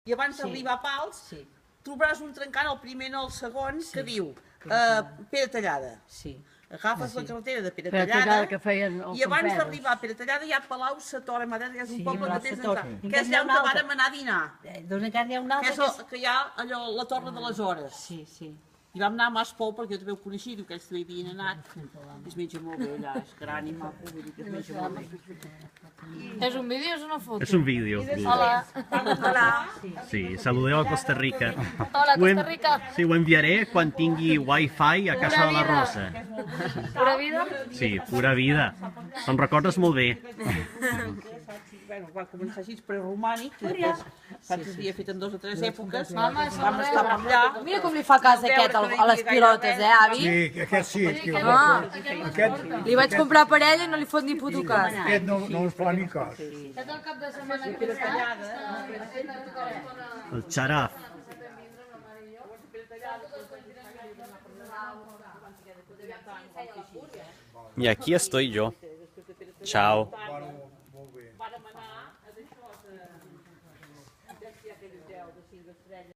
I abans d'arribar a Pals, trobaràs un trencant, el primer no el segon, que diu Pere Tallada. Agafes la carretera de Pere Tallada i abans d'arribar a Pere Tallada hi ha Palau Satora Madera, que és un poble que tens d'entrar, que és allà on vàrem anar a dinar. Que hi ha allò, la Torre de les Hores. I vam anar a Mas Pou perquè jo també ho coneixia, diu que ells també hi havien anat. Es menja molt bé allà, és gran i maco, vull dir que es menja molt bé. ¿Es un vídeo o es una foto? Es un vídeo. Hola. Sí, saludeu a Costa Rica. Hola, Costa Rica. Sí, ho enviaré quan tingui wifi a casa de la Rosa. Pura vida? Sí, pura vida. Te'n recordes molt bé. Va començar així preromànic, després s'havia fet en 2 o 3 èpoques, vam estar per allà. Mira com li fa cas aquest a les pilotes, avi? Sí, aquest sí. Li vaig comprar per ella i no li fot ni puto cas. Aquest no ens fa ni cas. El xaraf. Y aquí estoy yo. Chao.